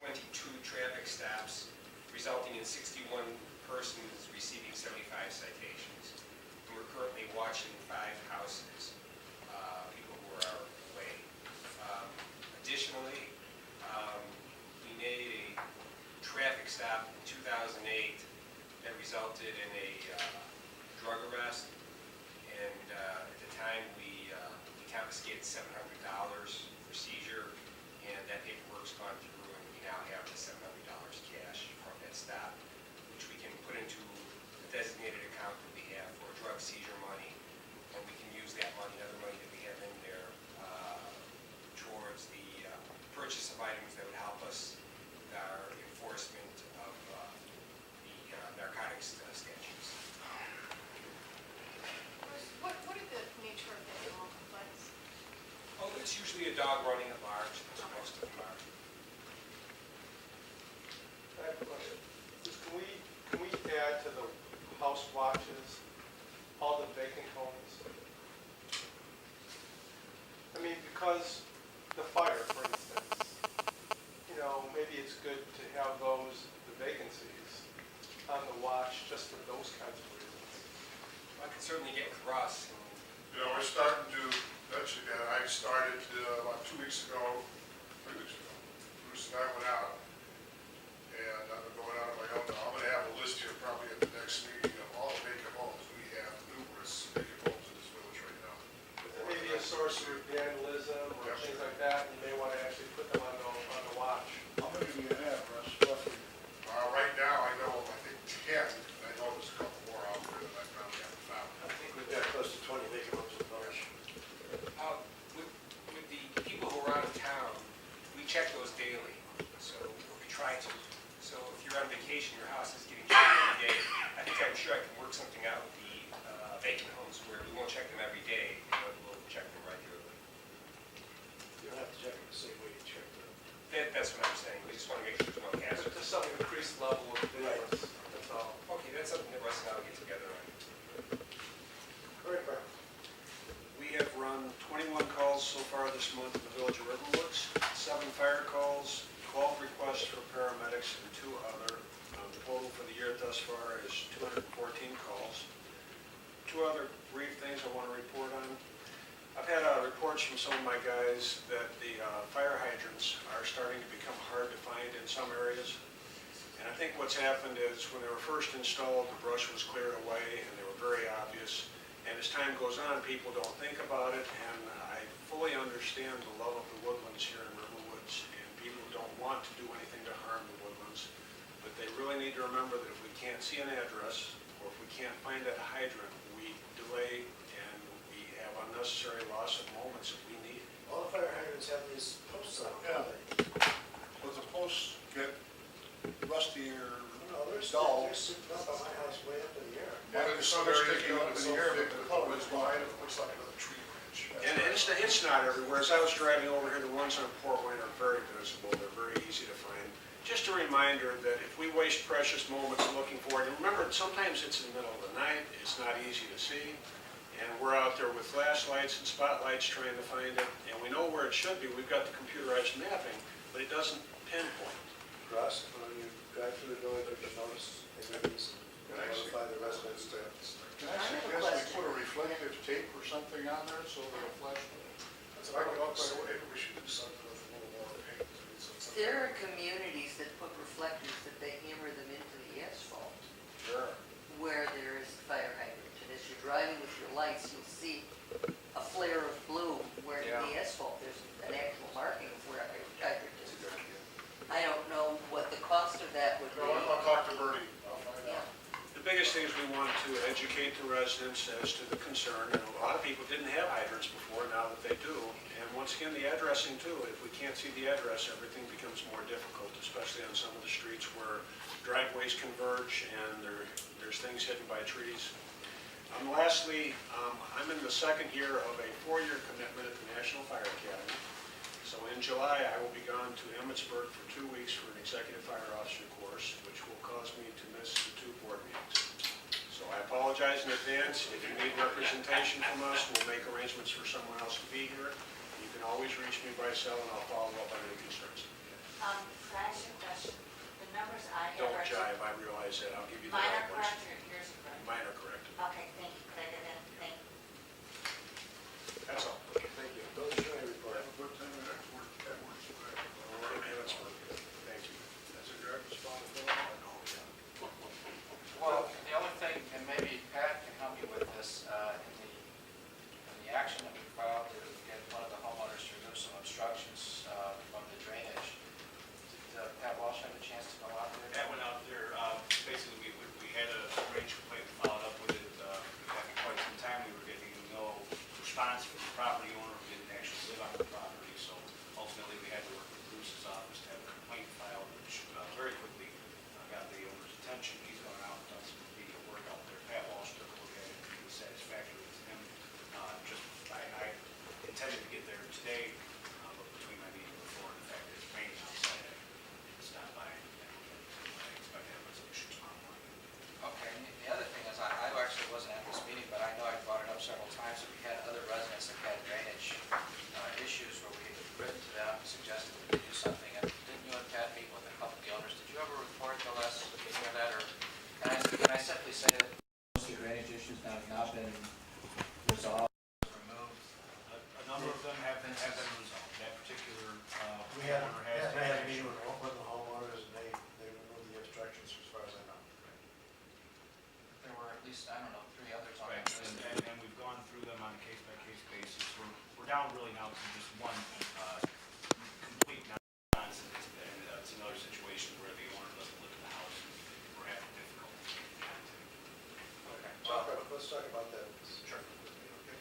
22 traffic stops, resulting in 61 persons receiving 75 citations. And we're currently watching 5 houses, people who are away. Additionally, we made a traffic stop in 2008 that resulted in a drug arrest, and at the time we confiscated $700 for seizure, and that paperwork's gone through, and we now have the $700 cash from that stop, which we can put into a designated account that we have for drug seizure money, and we can use that money, other money that we have in there, towards the purchase of items that would help us with our enforcement of the narcotics statutes. What are the nature of the animal complaints? Oh, it's usually a dog running at large. That's what most of them are. I have a question. Can we add to the house watches all the vacant homes? I mean, because the fire, for instance, maybe it's good to have the vacancies on the watch just for those kinds of reasons. I can certainly get with Russ. We're starting to mention that. I started about 2 weeks ago, 3 weeks ago. Bruce and I went out, and I'm going out on my own now. I'm going to have a list here probably at the next meeting of all the vacant homes. We have numerous vacant homes in this village right now. There may be a source of vandalism or things like that, and you may want to actually put them on the watch. How many do you have, Russ, roughly? Right now, I know, I think 10. I know there's a couple more out there that I probably haven't found. I think we've got close to 20 vacant homes in the village. With the people who are out of town, we check those daily. So we try to. So if you're on vacation, your house is getting checked every day. I'm sure I can work something out with the vacant homes where we won't check them every day, but we'll check them regularly. You don't have to check it the same way you check them. That's what I'm saying. We just want to make sure there's no hazard. Just some increased level of vigilance, that's all. Okay, that's something that Russ and I will get together on. Very fair. We have run 21 calls so far this month in the village of Riverwoods, 7 fire calls, 12 requests for paramedics, and 2 other. The total for the year thus far is 214 calls. 2 other brief things I want to report on. I've had reports from some of my guys that the fire hydrants are starting to become hard to find in some areas. And I think what's happened is when they were first installed, the brush was cleared away and they were very obvious. And as time goes on, people don't think about it, and I fully understand the love of the woodlands here in Riverwoods, and people don't want to do anything to harm the woodlands. But they really need to remember that if we can't see an address, or if we can't find that hydrant, we delay and we have unnecessary loss of moments that we need. All the fire hydrants have these posts on them. Yeah. don't they? Does the post get rusty or No, they're dull? sitting up on my house way up in the air. Yeah, there's some areas sticking up in the air, but the color is behind it, looks like another tree branch. And it's not everywhere. As I was driving over here, the ones on Port Wayne are very visible. They're very easy to find. Just a reminder that if we waste precious moments looking for it, and remember, sometimes it's in the middle of the night, it's not easy to see, and we're out there with flashlights and spotlights trying to find it, and we know where it should be. We've got the computerized mapping, but it doesn't pinpoint. Russ, when you drive through the village, you can notice activities, notify the residents to. Can I suggest we put a reflective tape or something on there so they'll flash? That's what I would also, maybe we should do something with a little more paint. So it's something- There are communities that put reflectors that they hammer them into the asphalt Sure. where there is a fire hydrant. And as you're driving with your lights, you'll see a flare of blue where in the asphalt there's an actual marking of where a hydrant is. I don't know what the cost of that would be. No, I'll talk to Bertie, I'll find Yeah. out. The biggest thing is we want to educate the residents as to the concern. And a lot of people didn't have hydrants before, now that they do. And once again, the addressing too. If we can't see the address, everything becomes more difficult, especially on some of the streets where driveways converge and there's things hidden by trees. Lastly, I'm in the second year of a 4-year commitment at the National Fire Academy. So in July, I will be gone to Emmitsburg for 2 weeks for an executive fire officer course, which will cause me to miss the 2 board meetings. So I apologize in advance. If you need representation from us, we'll make arrangements for someone else to be here. You can always reach me by cell, and I'll follow up on any concerns. Could I ask you a question? The numbers I have Don't are... jive, I realize that, I'll give you the Mine right are ones. correct or yours are correct? Mine are correct. Okay, thank you, could I get that? Thank you. That's all. Thank you. Village attorney report. Have a good time at work, at work today. That's fine. Thank you. That's a good responsibility. Well, the only thing, and maybe Pat can help you with this, in the action that we filed to get one of the homeowners to remove some obstructions from the drainage, did Pat Walsh have a chance to go out there? That went out there, basically, we had a range complaint, we followed up with it, after quite some time, we were getting no response from the property owner, who didn't actually live on the property, so ultimately, we had to work with Bruce's office to have a complaint filed, which very quickly got the owner's attention. He's gone out and done some video work out there. Pat Walsh took a look at it, and he was satisfactory with him. I intended to get there today, but between my meeting before and the fact that it's raining outside, I stopped by, and I expect to have resolution tomorrow morning. Okay, and the other thing is, I actually wasn't at this meeting, but I know I brought it up several times, that we had other residents that had drainage issues where we had written to them, suggested that they do something, and didn't you and Pat meet with a couple of the owners? Did you ever report to us, any of that, or, can I simply say that most of the drainage issues now have not been resolved, removed? A number of them have been resolved. That particular We had, owner has I had a taken meeting action. with the homeowners, and they removed the obstructions as far as I know. There were at least, I don't know, 3 others on Right, that list. and we've gone through them on a case-by-case basis. We're down really now to just one complete nonsense, and it's another situation where the owner doesn't live in the house, and we're having difficulty getting contact. Okay. Let's talk about that. Sure. Okay.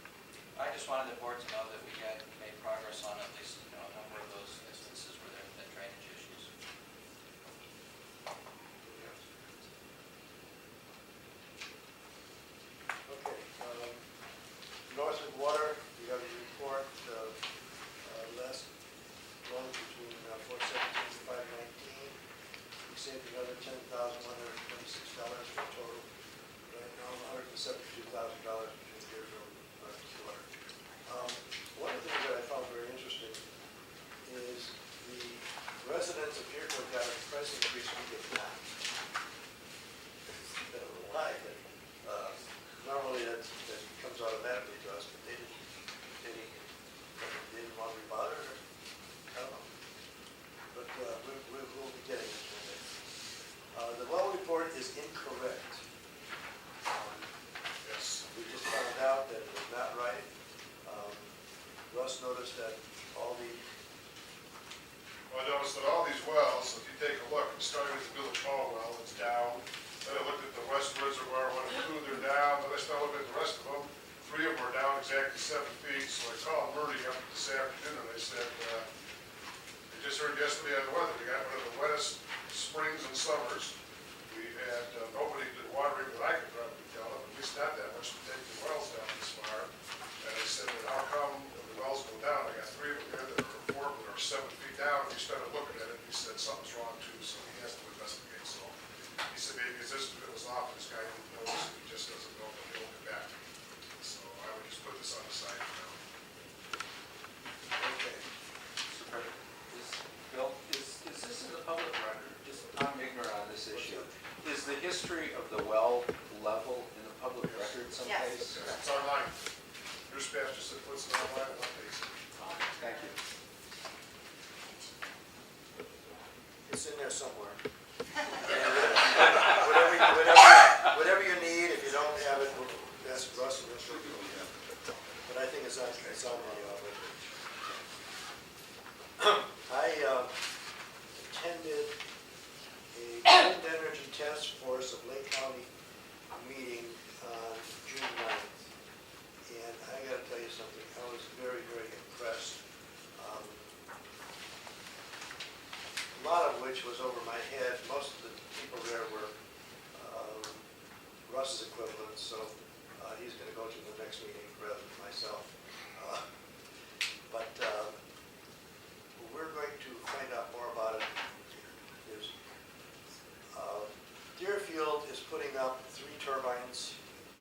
I just wanted the board to know that we had made progress on at least, a number of those instances where there have been drainage issues. Okay, Northwood Water, we have a report of last loan between 417 and 519. We saved another $10,126 for a total, right now, $172,000 between Deerfield and Northwood Water. One of the things that I found very interesting is the residents appear to have got a price increase we did not. It's been a little high, but normally that comes automatically to us, but they didn't want to be bothered, or, I don't know. But we'll be getting it one day. The well report is incorrect. Yes. We just found out that it was not right. Russ noticed that all the, Well, I noticed that all these wells, if you take a look, starting at the Village Hall well, it's down. Then I looked at the West Reservoir, 1 and 2, they're down. Then I started looking at the rest of them. 3 of them are down exactly 7 feet. So I called Murray up this afternoon, and they said, they just heard yesterday on the weather, we got one of the wettest springs and summers. We had nobody did watering that I could probably tell, at least not that much to take the wells down this far. And I said, well, how come when the wells go down? I got 3 of them there that are 4 that are 7 feet down. We started looking at it, and he said something's wrong too, so he has to investigate. So he said maybe his instrument was off, and this guy didn't notice it, he just doesn't know, but he'll get back to me. So I would just put this on the side for now. okay. Bill, is this in the public record? Just, I'm ignorant on this issue. Is the history of the well level in the public record someplace? It's online. Your dispatcher said puts it online, one day. Thank you. It's in there somewhere. Whatever you need, if you don't have it, we'll ask Russ and he'll show you. But I think it's on the webpage. I attended a wind energy task force of Lake County meeting on June 9th. And I gotta tell you something, I was very, very impressed. A lot of which was over my head. Most of the people there were Russ's equivalents, so he's gonna go to the next meeting rather than myself. But we're going to find out more about it. Deerfield is putting up 3 turbines